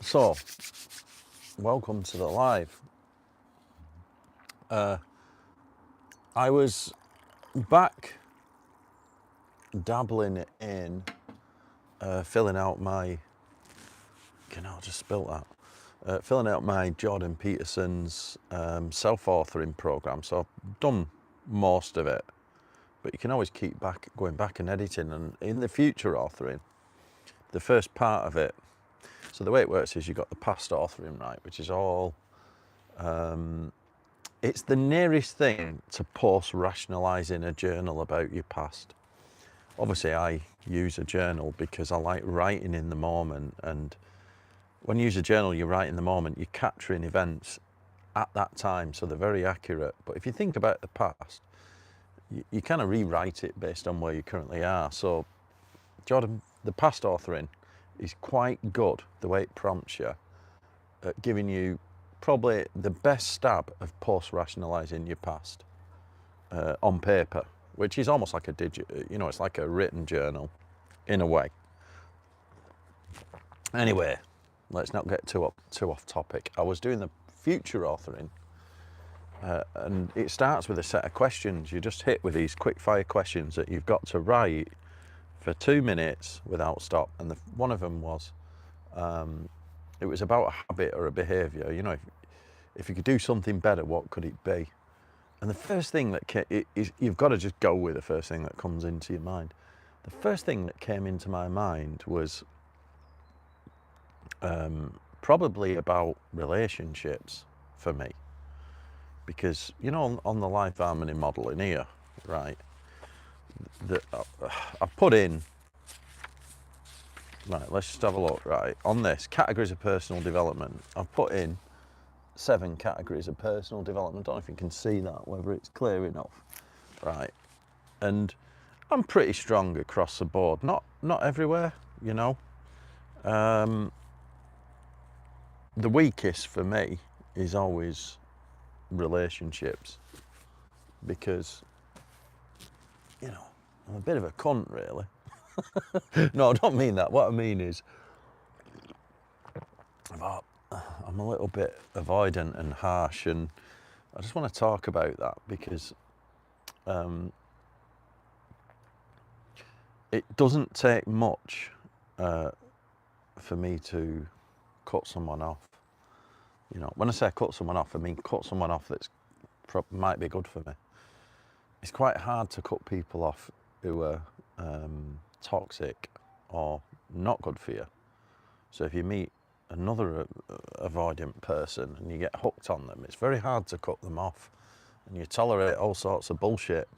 So, welcome to the live. I was back dabbling in filling out my, I just spilt that, filling out my Jordan Peterson's self-authoring program. So I've done most of it, but you can always keep going back and editing. And in the future authoring, the first part of it, so the way it works is you've got the past authoring, right, which is all, it's the nearest thing to post-rationalising a journal about your past. Obviously, I use a journal because I like writing in the moment, and when you use a journal, you write in the moment, you're capturing events at that time, so they're very accurate. But if you think about the past, you kind of rewrite it based on where you currently are. So, Jordan, the past authoring is quite good, the way it prompts you, at giving you probably the best stab of post-rationalising your past on paper, which is almost like a it's like a written journal in a way. Anyway, let's not get too off topic. I was doing the future authoring, and it starts with a set of questions. You just hit with these quick fire questions that you've got to write for 2 minutes without stop. And one of them was, it was about a habit or a behaviour. You know, if you could do something better, what could it be? And the first thing that is, you've got to just go with the first thing that comes into your mind. The first thing that came into my mind was probably about relationships for me. Because, you know, on the life harmony model in here, right, I've put in, right, let's just have a look, right, on this, categories of personal development, I've put in 7 categories of personal development. I don't know if you can see that, whether it's clear enough, right, and I'm pretty strong across the board, not everywhere, you know. The weakest for me is always relationships, because, you know, I'm a bit of a cunt, really. No, I don't mean that. What I mean is, I'm a little bit avoidant and harsh, and I just want to talk about that because it doesn't take much for me to cut someone off. You know, when I say cut someone off, I mean cut someone off that's might be good for me. It's quite hard to cut people off who are toxic or not good for you. So if you meet another avoidant person and you get hooked on them, it's very hard to cut them off, and you tolerate all sorts of bullshit.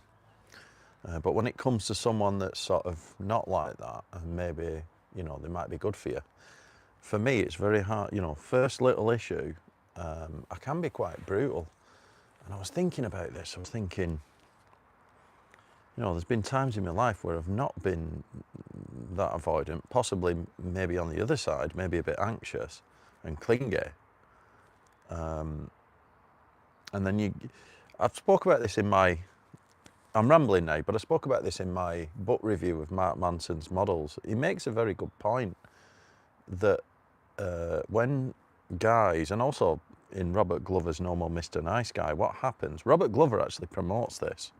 But when it comes to someone that's sort of not like that, and maybe, you know, they might be good for you, for me it's very hard. You know, first little issue, I can be quite brutal. And I was thinking about this, I was thinking, you know, there's been times in my life where I've not been that avoidant, possibly maybe on the other side, maybe a bit anxious and clingy. And then I've spoke about this in my, I'm rambling now, but I spoke about this in my book review of Mark Manson's models. He makes a very good point that when guys, and also in Robert Glover's No More Mr. Nice Guy, what happens, Robert Glover actually promotes this.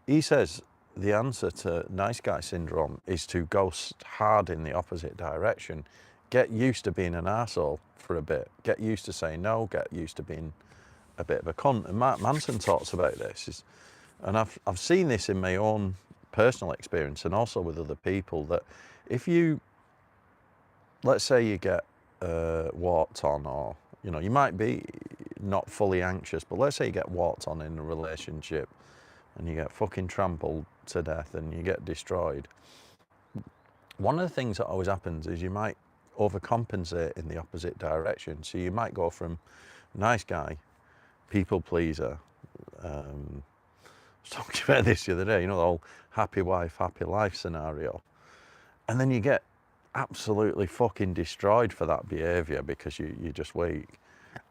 He says the answer to nice guy syndrome is to go hard in the opposite direction. Get used to being an arsehole for a bit. Get used to saying no, get used to being a bit of a cunt. And Mark Manson talks about this. And I've seen this in my own personal experience and also with other people, that if you, let's say you get walked on, or, you know, you might be not fully anxious, but let's say you get walked on in a relationship and you get fucking trampled to death and you get destroyed. One of the things that always happens is you might overcompensate in the opposite direction. So you might go from nice guy, people pleaser, I was talking about this the other day, you know, the whole happy wife, happy life scenario. And then you get absolutely fucking destroyed for that behaviour because you're just weak.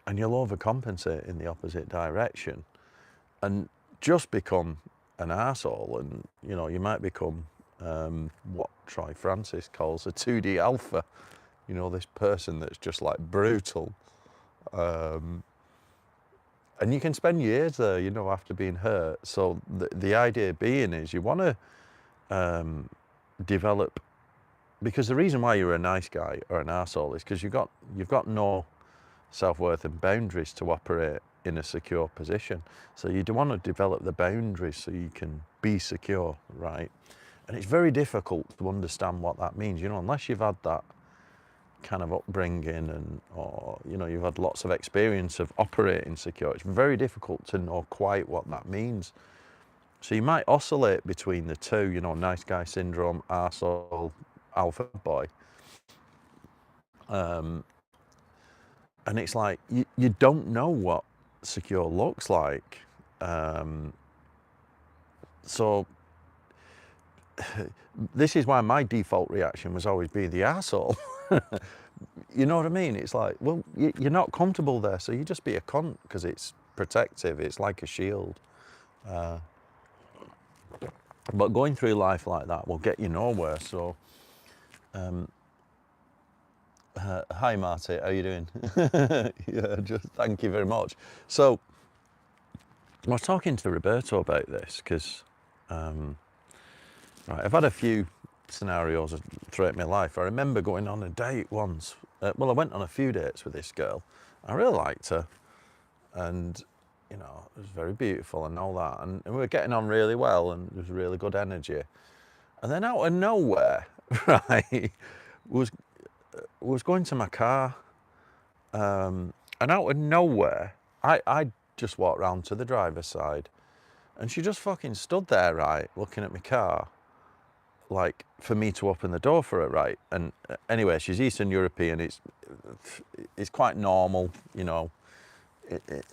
And you'll overcompensate in the opposite direction and just become an arsehole. And, you know, you might become what Troy Francis calls a 2D alpha. you know, this person that's just like brutal. And you can spend years there, you know, after being hurt. So the idea being is you want to develop, because the reason why you're a nice guy or an arsehole is because you've got no self-worth and boundaries to operate in a secure position. So you do want to develop the boundaries so you can be secure, right? And it's very difficult to understand what that means, you know, unless you've had that kind of upbringing and, or, you know, you've had lots of experience of operating secure. It's very difficult to know quite what that means. So you might oscillate between the two, you know, nice guy syndrome, arsehole, alpha boy. And it's like, you don't know what secure looks like. So this is why my default reaction was always be the arsehole. You know what I mean? It's like, well, you're not comfortable there, so you just be a cunt because it's protective. It's like a shield. But going through life like that will get you nowhere. So, hi Marty, how you doing? Yeah, just thank you very much. So, I was talking to Roberto about this because, right, I've had a few scenarios throughout my life. I remember going on a date once. Well, I went on a few dates with this girl. I really liked her, and you know, it was very beautiful and all that, and we were getting on really well, and there was really good energy. And then out of nowhere, right, was going to my car, and out of nowhere, I just walked round to the driver's side, and she just fucking stood there, right, looking at my car, like for me to open the door for her, right? And anyway, she's Eastern European. It's quite normal, you know,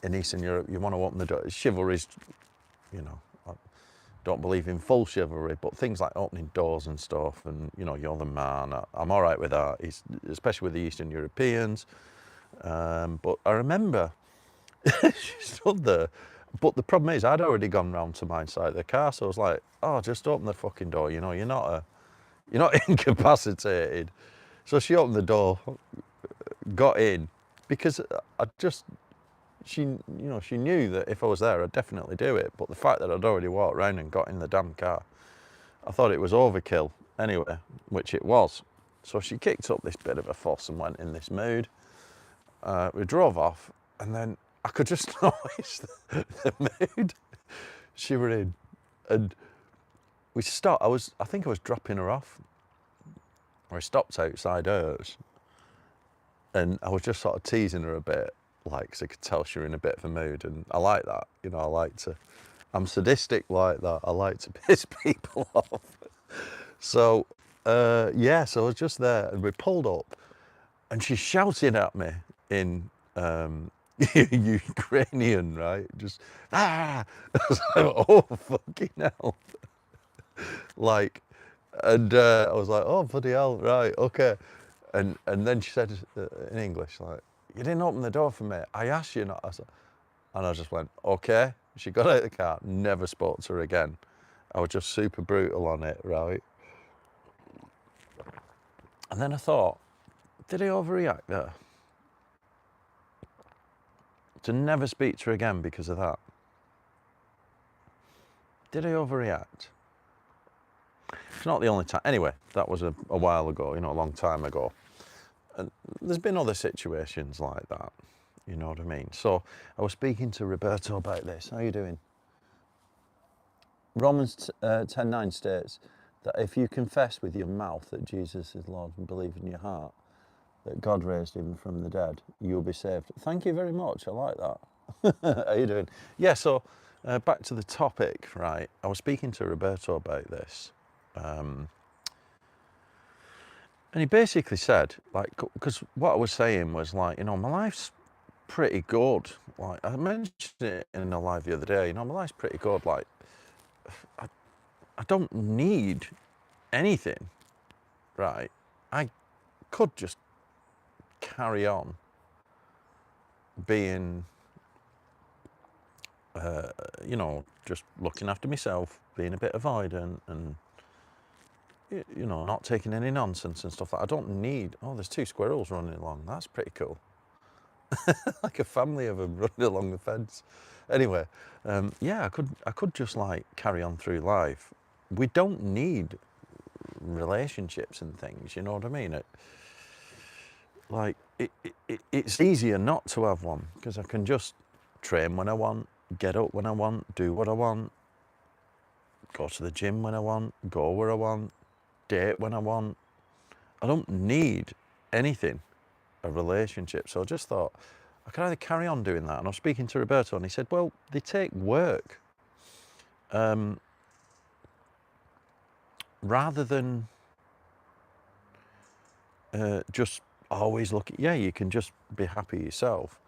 in Eastern Europe. You want to open the door. Chivalry's, you know, I don't believe in full chivalry, but things like opening doors and stuff, and you know, you're the man. I'm all right with that, especially with the Eastern Europeans. But I remember she stood there. But the problem is, I'd already gone round to my side of the car, so I was like, "Oh, just open the fucking door. You know, you're not incapacitated." So she opened the door, got in, because she knew that if I was there, I'd definitely do it. But the fact that I'd already walked around and got in the damn car, I thought it was overkill anyway, which it was. So she kicked up this bit of a fuss and went in this mood. We drove off, and then I could just notice the mood she were in. And we stopped. I think I was dropping her off. Or I stopped outside hers. And I was just sort of teasing her a bit, like, 'cause I could tell she were in a bit of a mood. And I like that. You know, I'm sadistic like that. I like to piss people off. So, yeah, so I was just there, and we pulled up, and she shouted at me in Ukrainian, right? Just, ah! I was like, oh, fucking hell. Like, and I was like, oh, bloody hell, right, okay. And then she said in English, like, you didn't open the door for me. I asked you not. And I just went, okay. She got out of the car, never spoke to her again. I was just super brutal on it, right? And then I thought, did I overreact there? To never speak to her again because of that. Did I overreact? It's not the only time. Anyway, that was a while ago, you know, a long time ago. And there's been other situations like that, you know what I mean? So I was speaking to Roberto about this. How are you doing? Romans 10:9 states that if you confess with your mouth that Jesus is Lord and believe in your heart that God raised him from the dead, you'll be saved. Thank you very much. I like that. How are you doing? Yeah, so back to the topic, right? I was speaking to Roberto about this. And he basically said, like, because what I was saying was like, you know, my life's pretty good. Like, I mentioned it in a live the other day, you know, my life's pretty good. Like, I don't need anything, right? I could just carry on being, you know, just looking after myself, being a bit avoidant and, you know, not taking any nonsense and stuff. I don't need, oh, there's 2 squirrels running along. That's pretty cool. Like a family of them running along the fence. Anyway, yeah, I could just like carry on through life. We don't need relationships and things, you know what I mean? It's easier not to have one, because I can just train when I want, get up when I want, do what I want, go to the gym when I want, go where I want, date when I want. I don't need anything, a relationship. So I just thought I could either carry on doing that. And I was speaking to Roberto and he said, well, they take work. Rather than just always looking, yeah, you can just be happy yourself.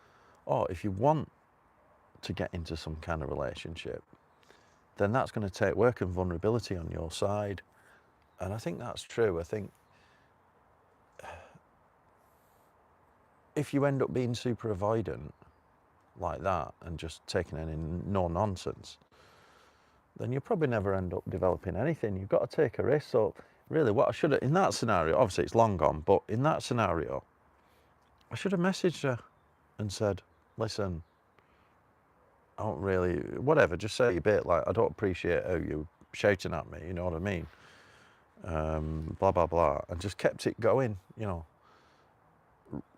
Or if you want to get into some kind of relationship, then that's going to take work and vulnerability on your side. And I think that's true. I think if you end up being super avoidant like that and just taking any no nonsense, then you'll probably never end up developing anything. You've got to take a risk. So really what I should have, in that scenario, obviously it's long gone, but in that scenario, I should have messaged her and said, listen, I don't really, whatever, just say a bit like, I don't appreciate how you're shouting at me, you know what I mean? Blah, blah, blah. And just kept it going, you know,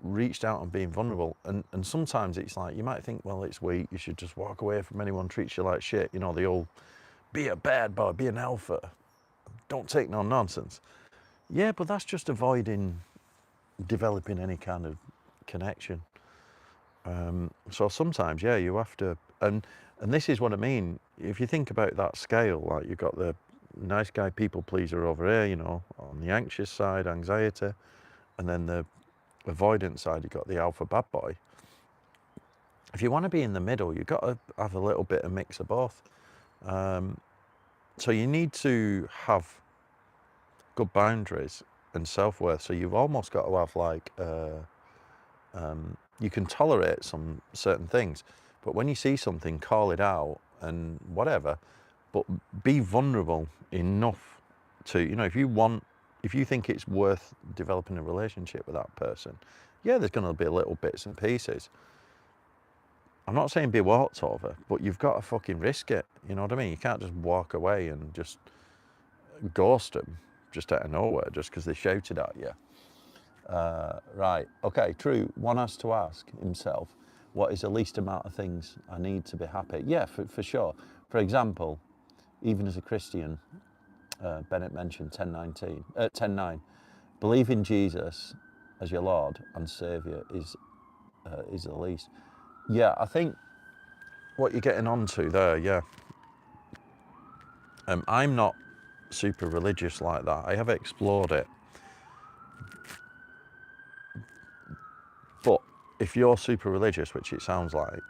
reached out and being vulnerable. And sometimes it's like, you might think, well, it's weak, you should just walk away from anyone who treats you like shit. You know, the old, be a bad boy, be an alpha, don't take no nonsense. Yeah, but that's just avoiding developing any kind of connection. So sometimes, yeah, you have to, and this is what I mean. If you think about that scale, like you've got the nice guy, people pleaser over here, you know, on the anxious side, anxiety, and then the avoidance side, you've got the alpha bad boy. If you want to be in the middle, you've got to have a little bit of mix of both. So you need to have good boundaries and self-worth. So you've almost got to have like, you can tolerate some certain things, but when you see something, call it out and whatever, but be vulnerable enough to, you know, if you think it's worth developing a relationship with that person, yeah, there's going to be little bits and pieces. I'm not saying be walked over, but you've got to fucking risk it. You know what I mean? You can't just walk away and just ghost them just out of nowhere just because they shouted at you. Right, okay, true. One has to ask himself, what is the least amount of things I need to be happy? Yeah, for sure. For example, even as a Christian, Bennett mentioned 10:9. Believe in Jesus as your Lord and Saviour is the least. Yeah, I think what you're getting onto there, yeah. I'm not super religious like that. I have explored it. But if you're super religious, which it sounds like,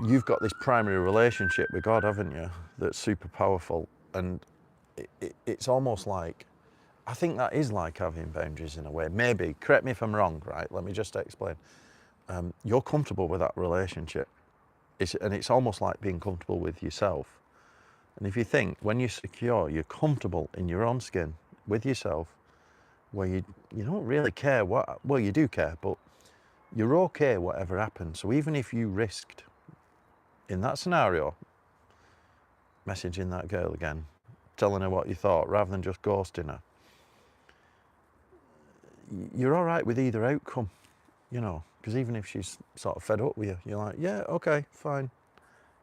you've got this primary relationship with God, haven't you? That's super powerful. And it's almost like, I think that is like having boundaries in a way. Maybe, correct me if I'm wrong, right? Let me just explain. You're comfortable with that relationship. It's almost like being comfortable with yourself. And if you think, when you're secure, you're comfortable in your own skin with yourself, where you don't really care what, well, you do care, but you're okay whatever happens. So even if you risked, in that scenario, messaging that girl again, telling her what you thought, rather than just ghosting her, you're all right with either outcome, you know, because even if she's sort of fed up with you, you're like, yeah, okay, fine,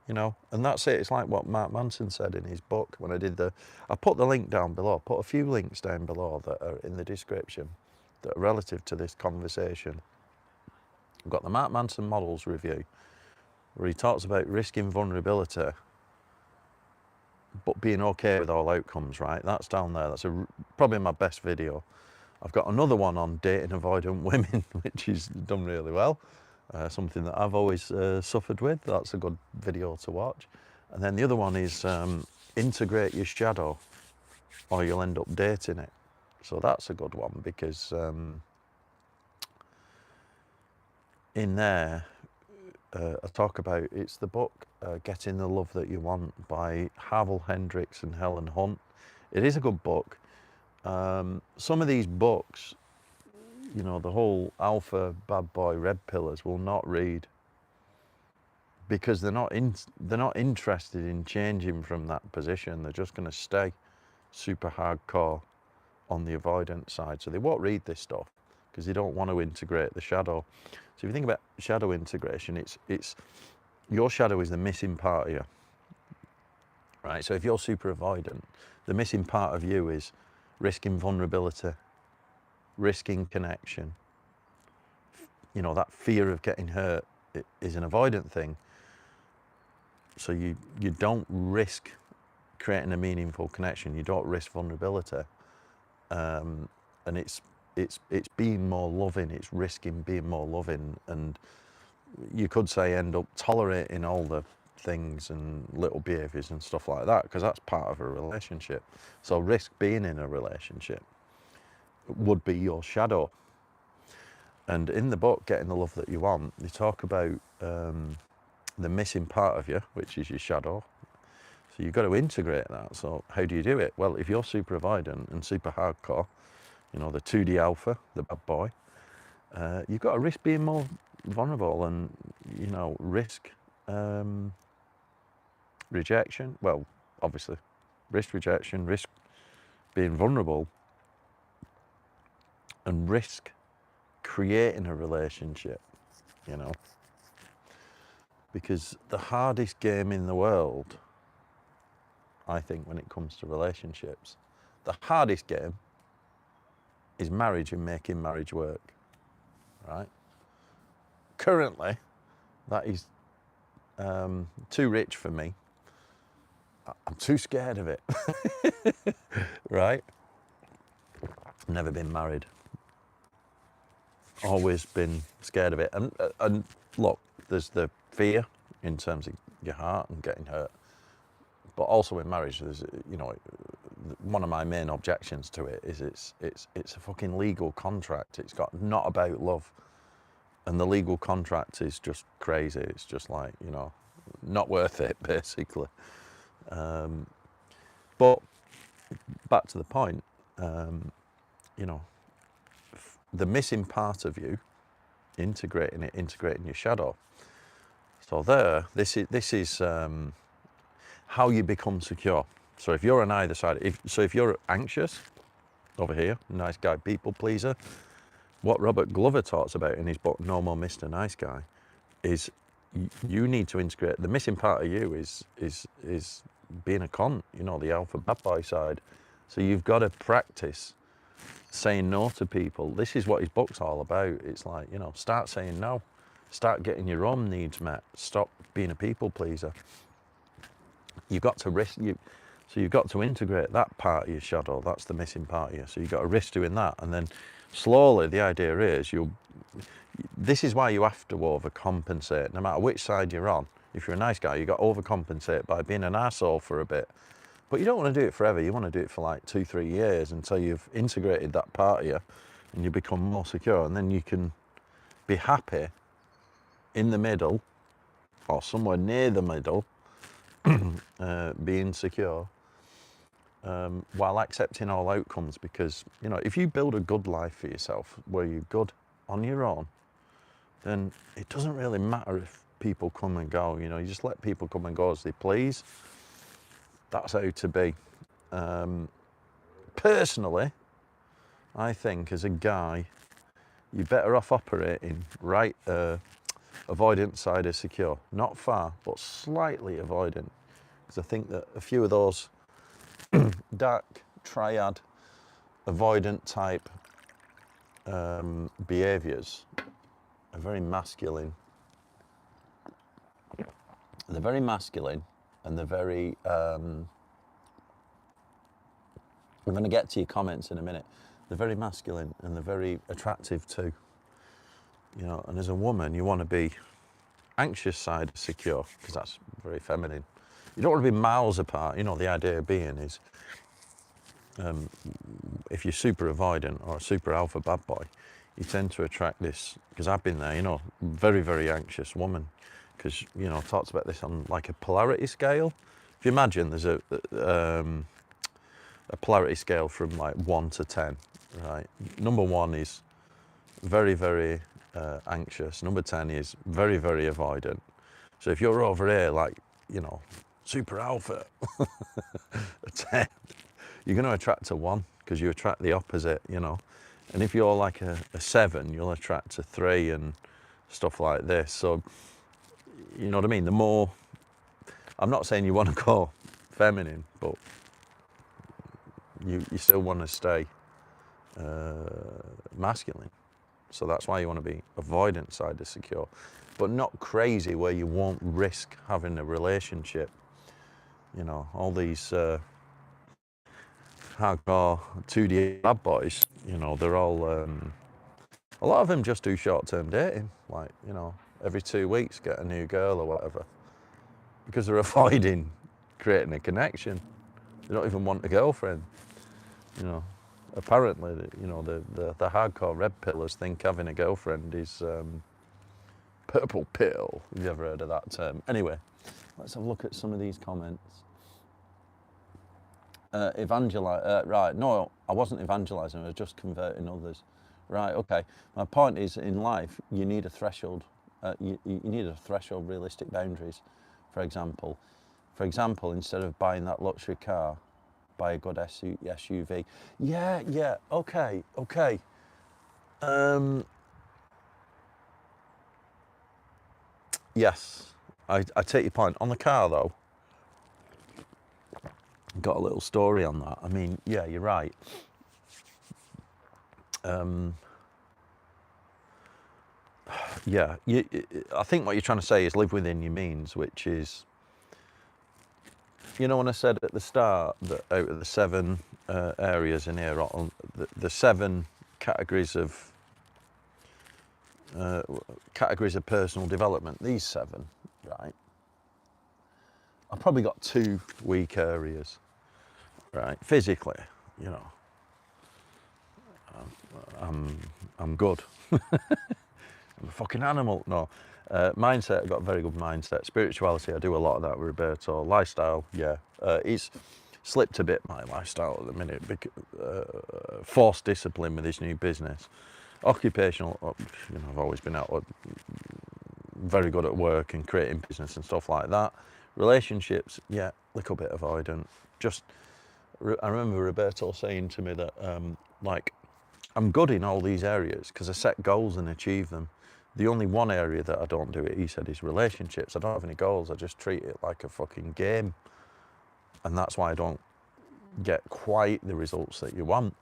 you know, and that's it. It's like what Mark Manson said in his book when I put the link down below, put a few links down below that are in the description that are relative to this conversation. I've got the Mark Manson Models review, where he talks about risking vulnerability, but being okay with all outcomes, right? That's down there. That's probably my best video. I've got another one on dating avoidant women, which is done really well. Something that I've always suffered with. That's a good video to watch. And then the other one is integrate your shadow, or you'll end up dating it. So that's a good one, because in there, I talk about. It's the book Getting the Love That You Want by Havel Hendricks and Helen Hunt. It is a good book. Some of these books, you know, the whole alpha bad boy red pillars will not read because they're not interested in changing from that position. They're just going to stay super hardcore on the avoidant side. So they won't read this stuff because they don't want to integrate the shadow. So if you think about shadow integration, it's your shadow is the missing part of you, right? So if you're super avoidant, the missing part of you is risking vulnerability, risking connection. You know, that fear of getting hurt is an avoidant thing. So you don't risk creating a meaningful connection. You don't risk vulnerability, and it's being more loving. It's risking being more loving, and you could say end up tolerating all the things and little behaviours and stuff like that because that's part of a relationship. So risk being in a relationship would be your shadow. And in the book, Getting the Love That You Want, you talk about the missing part of you, which is your shadow. So you've got to integrate that. So how do you do it? Well, if you're super avoidant and super hardcore, you know, the 2D alpha, the bad boy, you've got to risk being more vulnerable and, you know, risk rejection. Well, obviously, risk rejection, risk being vulnerable, and risk creating a relationship, you know. Because the hardest game in the world, I think, when it comes to relationships, the hardest game is marriage and making marriage work, right? Currently, that is too rich for me. I'm too scared of it, right? Never been married. Always been scared of it. And look, there's the fear in terms of your heart and getting hurt. But also in marriage, there's, you know, one of my main objections to it is it's a fucking legal contract. It's got not about love. And the legal contract is just crazy. It's just like, you know, not worth it, basically. But back to the point, you know, the missing part of you, integrating your shadow. So this is how you become secure. So if you're on either side, if you're anxious, over here, nice guy, people pleaser, what Robert Glover talks about in his book No More Mr. Nice Guy is you need to integrate. The missing part of you is being a cunt, you know, the alpha bad boy side. So you've got to practice saying no to people. This is what his book's all about. It's like, you know, start saying no. Start getting your own needs met. Stop being a people pleaser. You've got to risk so you've got to integrate that part of your shadow. That's the missing part of you. So you've got to risk doing that, and then slowly the idea is this is why you have to overcompensate. No matter which side you're on, if you're a nice guy, you've got to overcompensate by being an arsehole for a bit. But you don't want to do it forever. You want to do it for like 2-3 years until you've integrated that part of you and you become more secure, and then you can be happy in the middle or somewhere near the middle, being secure, while accepting all outcomes. Because, you know, if you build a good life for yourself where you're good on your own, then it doesn't really matter if people come and go. You know, you just let people come and go as they please. That's how to be. Personally, I think as a guy, you're better off operating right avoidant side of secure. Not far, but slightly avoidant. Because I think that a few of those dark triad avoidant type behaviours are very masculine. They're very masculine, and they're very I'm going to get to your comments in a minute. They're very masculine and they're very attractive too. You know, and as a woman, you want to be anxious side secure, because that's very feminine. You don't want to be miles apart. You know, the idea of being is, if you're super avoidant or a super alpha bad boy, you tend to attract this, because I've been there, you know, very, very anxious woman, because, you know, I've talked about this on like a polarity scale. If you imagine there's a polarity scale from like 1 to 10, right? Number 1 is very, very anxious. Number 10 is very, very avoidant. So if you're over here, like, you know, super alpha, a 10, you're going to attract a 1, because you attract the opposite, you know. And if you're like a 7, you'll attract a 3 and stuff like this. So, you know what I mean? The more, I'm not saying you want to go feminine, but you still want to stay masculine. So that's why you want to be avoidant side of secure, but not crazy where you won't risk having a relationship. You know, all these hardcore 2D bad boys, you know, they're all, a lot of them just do short-term dating, like, you know, every 2 weeks get a new girl or whatever, because they're avoiding creating a connection. They don't even want a girlfriend, you know. Apparently, you know, the hardcore red pillers think having a girlfriend is purple pill. Have you ever heard of that term? Anyway, let's have a look at some of these comments. Right, no, I wasn't evangelizing, I was just converting others. Right, okay. My point is, in life, you need a threshold. You need a threshold, realistic boundaries. For example, instead of buying that luxury car, buy a good SUV. Yeah, okay. Yes, I take your point. On the car, though, got a little story on that. I mean, yeah, you're right. Yeah, I think what you're trying to say is live within your means, which is, you know, when I said at the start that out of the 7 areas in here, the 7 categories of personal development, these 7, right? I've probably got 2 weak areas, right? Physically, you know, I'm good. I'm a fucking animal. No. Mindset, I've got a very good mindset. Spirituality, I do a lot of that with Roberto. Lifestyle, yeah. He's slipped a bit, my lifestyle at the minute. Forced discipline with his new business. Occupational, you know, I've always been out, very good at work and creating business and stuff like that. Relationships, yeah, little bit avoidant. I remember Roberto saying to me that, like, I'm good in all these areas because I set goals and achieve them. The only one area that I don't do it, he said, is relationships. I don't have any goals. I just treat it like a fucking game. And that's why I don't get quite the results that you want.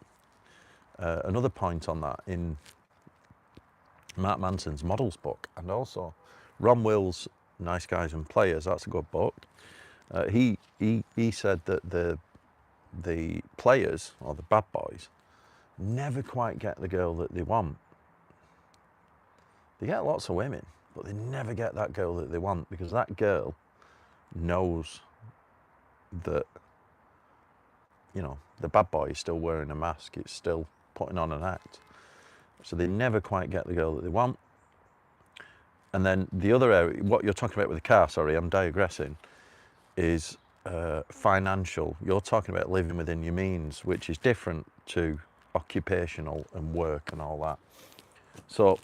Another point on that, in Mark Manson's Models book, and also Ron Will's Nice Guys and Players, that's a good book. He said that the players, or the bad boys, never quite get the girl that they want. They get lots of women, but they never get that girl that they want, because that girl knows that, you know, the bad boy is still wearing a mask, it's still putting on an act. So they never quite get the girl that they want. And then the other area, what you're talking about with the car, sorry, I'm digressing, is financial. You're talking about living within your means, which is different to occupational and work and all that. So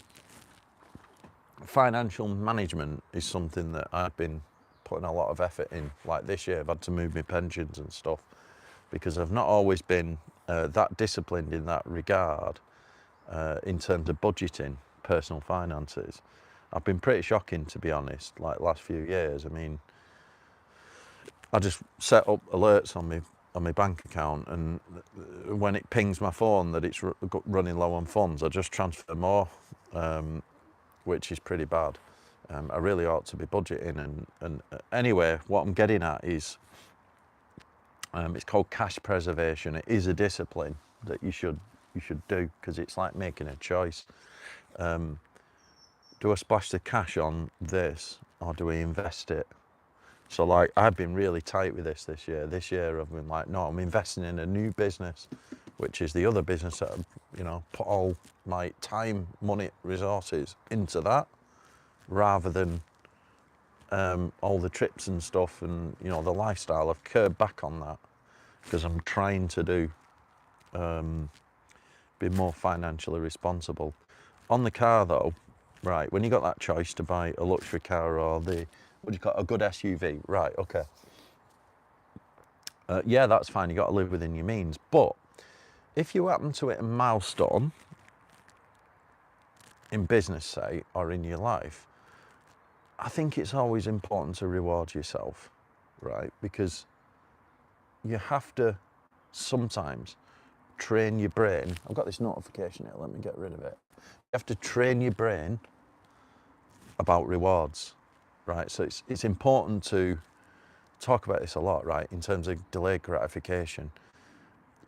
financial management is something that I've been putting a lot of effort in. Like this year, I've had to move my pensions and stuff, because I've not always been that disciplined in that regard, in terms of budgeting personal finances. I've been pretty shocking, to be honest, like last few years. I mean, I just set up alerts on my bank account, and when it pings my phone that it's running low on funds, I just transfer more, which is pretty bad. I really ought to be budgeting. And anyway, what I'm getting at is, it's called cash preservation. It is a discipline that you should do, because it's like making a choice. Do I splash the cash on this, or do I invest it? So, like, I've been really tight with this year. This year I've been like, no, I'm investing in a new business, which is the other business that I've, you know, put all my time, money, resources into that, rather than all the trips and stuff and, you know, the lifestyle. I've curbed back on that because I'm trying to do, be more financially responsible. On the car though, right, when you got that choice to buy a luxury car or the, what do you call it, a good SUV, right, okay. Yeah, that's fine, you got to live within your means. But if you happen to hit a milestone in business, say, or in your life, I think it's always important to reward yourself, right? Because you have to sometimes train your brain. I've got this notification here, let me get rid of it. You have to train your brain about rewards, right? So it's important to talk about this a lot, right? In terms of delayed gratification.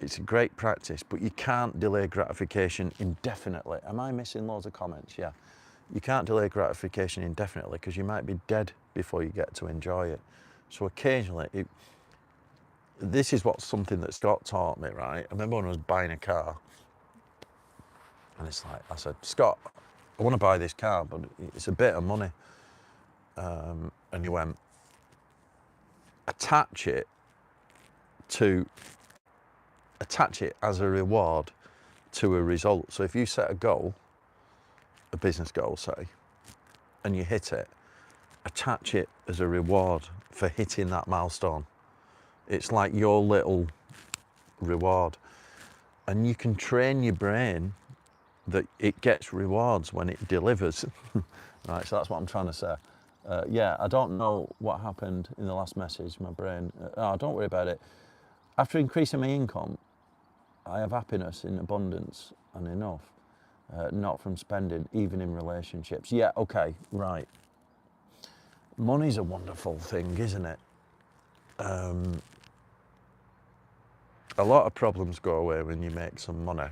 It's a great practice, but you can't delay gratification indefinitely. Am I missing loads of comments? Yeah. You can't delay gratification indefinitely because you might be dead before you get to enjoy it. So occasionally, this is what's something that Scott taught me, right? I remember when I was buying a car, and it's like, I said, Scott, I want to buy this car, but it's a bit of money. And he went, attach it as a reward to a result. So if you set a goal, a business goal, say, and you hit it, attach it as a reward for hitting that milestone. It's like your little reward. And you can train your brain that it gets rewards when it delivers. Right, so that's what I'm trying to say. Yeah, I don't know what happened in the last message, my brain. Oh, don't worry about it. After increasing my income, I have happiness in abundance and enough, not from spending, even in relationships. Yeah, okay, right. Money's a wonderful thing, isn't it? A lot of problems go away when you make some money.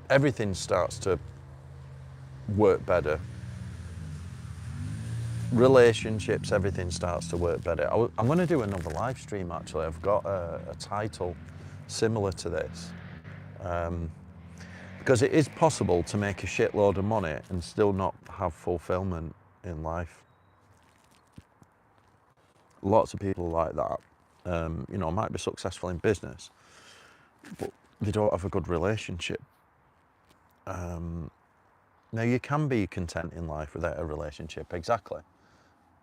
Everything starts to work better. Relationships, everything starts to work better. I'm going to do another live stream actually. I've got a title similar to this. Because it is possible to make a shitload of money and still not have fulfillment in life. Lots of people like that, you know, might be successful in business, but they don't have a good relationship. Now, you can be content in life without a relationship, exactly.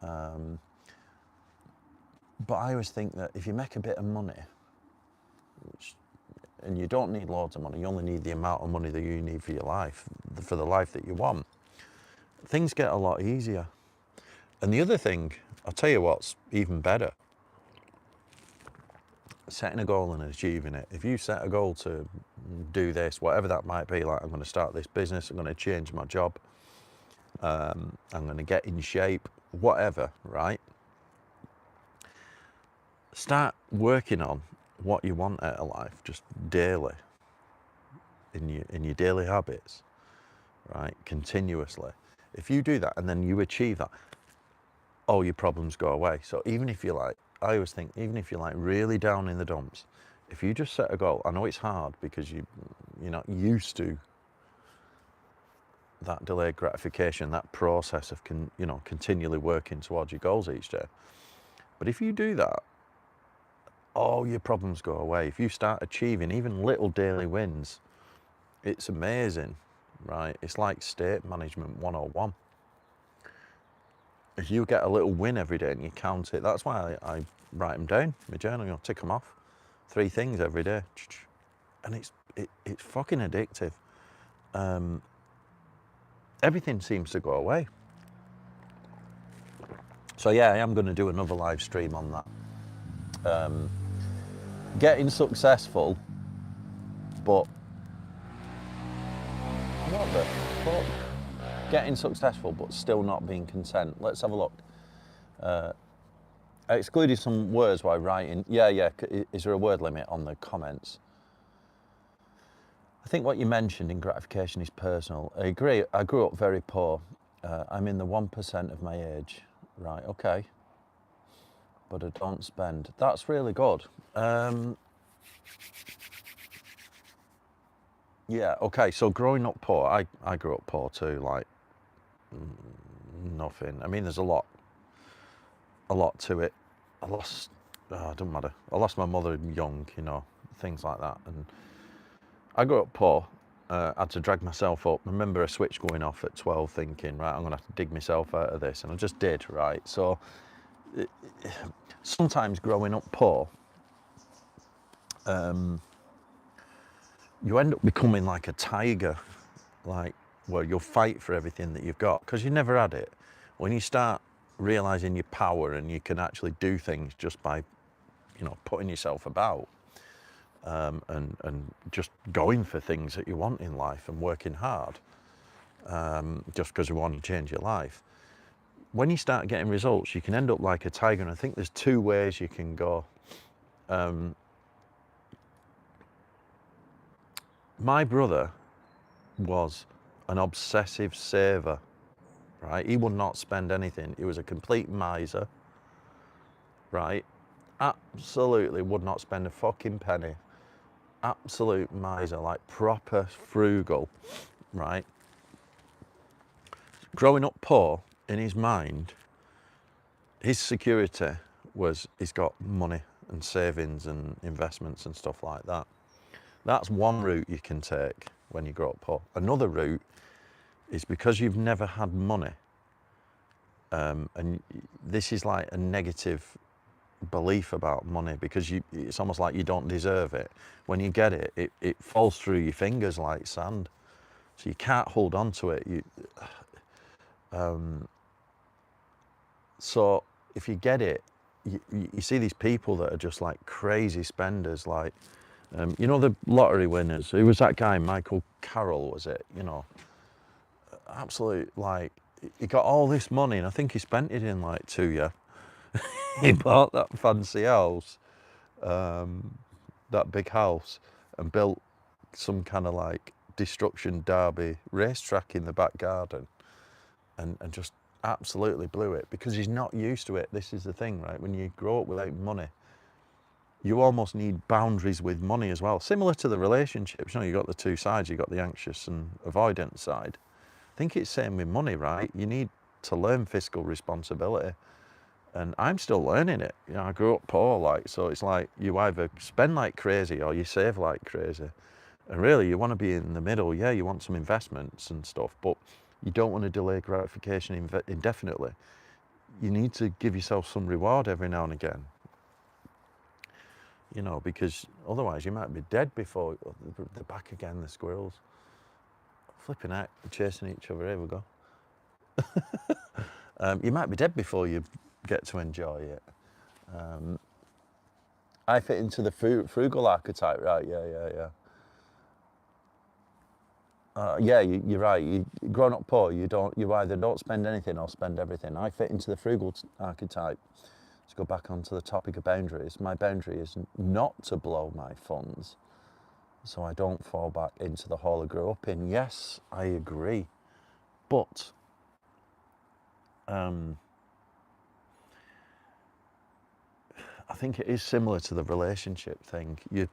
But I always think that if you make a bit of money, and you don't need loads of money, you only need the amount of money that you need for your life, for the life that you want, things get a lot easier. And the other thing, I'll tell you what's even better, setting a goal and achieving it. If you set a goal to do this, whatever that might be, like I'm going to start this business, I'm going to change my job, I'm going to get in shape, whatever, right? Start working on what you want out of life, just daily, in your daily habits, right? Continuously. If you do that and then you achieve that, all your problems go away. So even if you're like, I always think, even if you're like really down in the dumps, if you just set a goal, I know it's hard because you're not used to that delayed gratification, that process of continually working towards your goals each day. But if you do that, all your problems go away. If you start achieving even little daily wins, it's amazing, right? It's like state management 101. If you get a little win every day and you count it, that's why I write them down in my journal, tick them off. 3 things every day. And it's fucking addictive. Everything seems to go away. So yeah, I am going to do another live stream on that. Getting successful, but what the fuck? Getting successful, but still not being content. Let's have a look. I excluded some words while writing. Yeah. Is there a word limit on the comments? I think what you mentioned in gratification is personal. I agree. I grew up very poor. I'm in the 1% of my age. Right, okay. but I don't spend. That's really good. Yeah, okay, so growing up poor, I grew up poor too, like nothing. I mean, there's a lot to it. I lost, oh, it doesn't matter. I lost my mother young, you know, things like that. And I grew up poor, had to drag myself up. I remember a switch going off at 12 thinking, right, I'm gonna have to dig myself out of this. And I just did, right? So sometimes growing up poor, you end up becoming like a tiger, like where you'll fight for everything that you've got because you never had it. When you start realizing your power and you can actually do things just by, you know, putting yourself about, and just going for things that you want in life and working hard, just because you want to change your life. When you start getting results, you can end up like a tiger, and I think there's two ways you can go. My brother was an obsessive saver, right? He would not spend anything. He was a complete miser, right? Absolutely would not spend a fucking penny. Absolute miser, like proper frugal, right? Growing up poor, in his mind, his security was he's got money and savings and investments and stuff like that. That's one route you can take when you grow up poor. Another route is because you've never had money, and this is like a negative belief about money because it's almost like you don't deserve it. When you get it, it falls through your fingers like sand. So you can't hold on to it. So if you get it, you see these people that are just like crazy spenders, like, you know, the lottery winners. Who was that guy? Michael Carroll, was it? You know, absolute, like, he got all this money and I think he spent it in like 2 years. He bought that fancy house, that big house, and built some kind of like destruction derby racetrack in the back garden, and just absolutely blew it because he's not used to it. This is the thing, right? When you grow up without money, you almost need boundaries with money as well. Similar to the relationships, you know, you've got the two sides. You've got the anxious and avoidant side. I think it's same with money, right? You need to learn fiscal responsibility. And I'm still learning it. You know, I grew up poor, like, so it's like you either spend like crazy or you save like crazy. And really, you want to be in the middle. Yeah, you want some investments and stuff, but you don't want to delay gratification indefinitely. You need to give yourself some reward every now and again. You know, because otherwise you might be dead before they're back again, the squirrels. Flipping out, chasing each other. Here we go. You might be dead before you get to enjoy it. I fit into the frugal archetype, right? Yeah. Yeah, you're right. Growing up poor, you either don't spend anything or spend everything. I fit into the frugal archetype. To go back onto the topic of boundaries, my boundary is not to blow my funds, so I don't fall back into the hole I grew up in. Yes, I agree, but I think it is similar to the relationship thing. You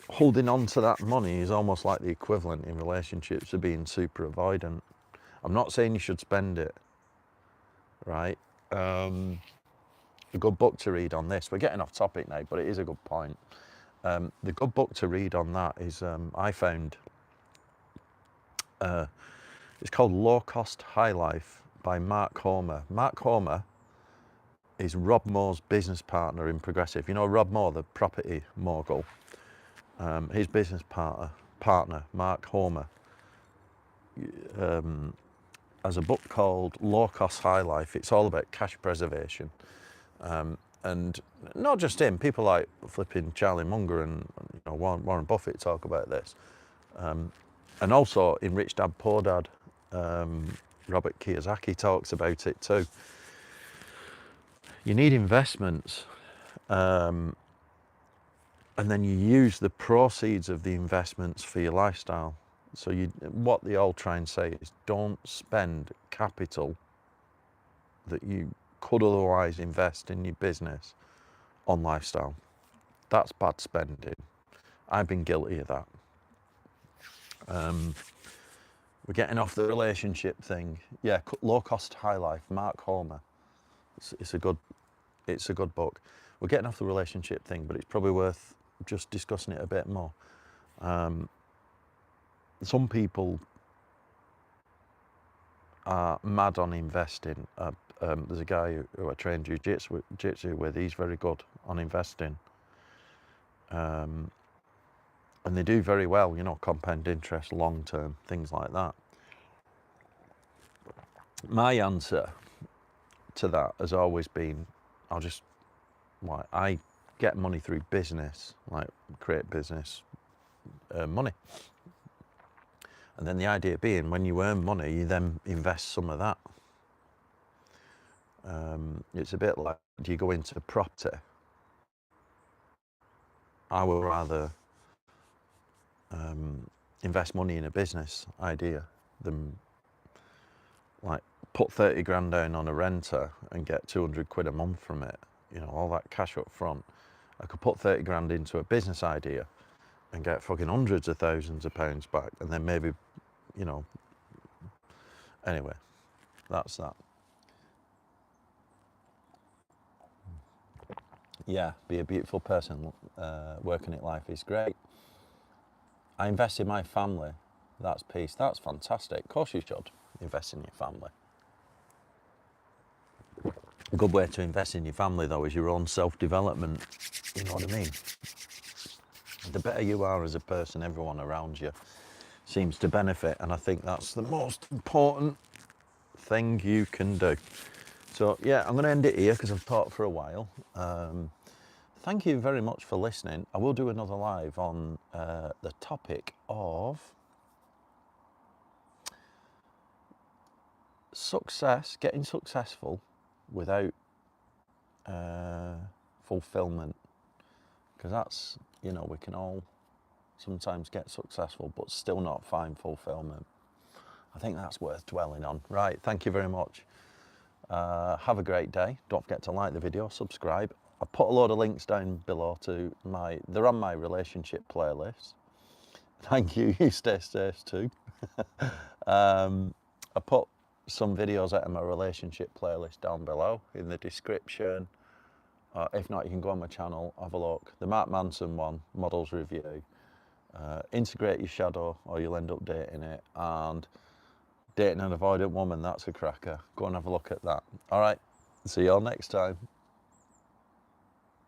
holding on to that money is almost like the equivalent in relationships of being super avoidant. I'm not saying you should spend it, right? A good book to read on this. We're getting off topic now, but it is a good point. The good book to read on that is I found. It's called Low Cost High Life by Mark Homer. Mark Homer is Rob Moore's business partner in Progressive. You know Rob Moore, the property mogul. His business partner, Mark Homer, has a book called Low Cost High Life. It's all about cash preservation. And not just him, people like flipping Charlie Munger and Warren Buffett talk about this. And also in Rich Dad Poor Dad, Robert Kiyosaki talks about it too. You need investments, and then you use the proceeds of the investments for your lifestyle. So what they all try and say is don't spend capital that you could otherwise invest in your business on lifestyle. That's bad spending. I've been guilty of that. We're getting off the relationship thing. Yeah, Low Cost High Life, Mark Homer. It's a good book. We're getting off the relationship thing, but it's probably worth just discussing it a bit more. Some people are mad on investing. There's a guy who I trained jiu-jitsu with. He's very good on investing. And they do very well, you know, compound interest, long-term, things like that. My answer to that has always been, I get money through business, like create business, money. And then the idea being, when you earn money, you then invest some of that. It's a bit like, do you go into property? I would rather invest money in a business idea than like put 30 grand down on a renter and get 200 quid a month from it. You know, all that cash up front. I could put 30 grand into a business idea and get fucking hundreds of thousands of pounds back, and then maybe, you know, anyway, that's that. Yeah, be a beautiful person, working at life is great. I invest in my family, that's peace, that's fantastic. Of course you should invest in your family. A good way to invest in your family though is your own self-development, you know what I mean? The better you are as a person, everyone around you seems to benefit, and I think that's the most important thing you can do. So yeah, I'm going to end it here because I've talked for a while. Thank you very much for listening. I will do another live on the topic of success, getting successful without fulfillment. Because that's, you know, we can all sometimes get successful but still not find fulfillment. I think that's worth dwelling on. Right, thank you very much. Have a great day. Don't forget to like the video, subscribe. I put a load of links down below to they're on my relationship playlist. Thank you, you stay safe too. I put some videos out of my relationship playlist down below in the description. If not, you can go on my channel, have a look. The Mark Manson one, models review. Integrate your shadow or you'll end up dating it. And dating an avoidant woman, that's a cracker. Go and have a look at that. All right, see you all next time.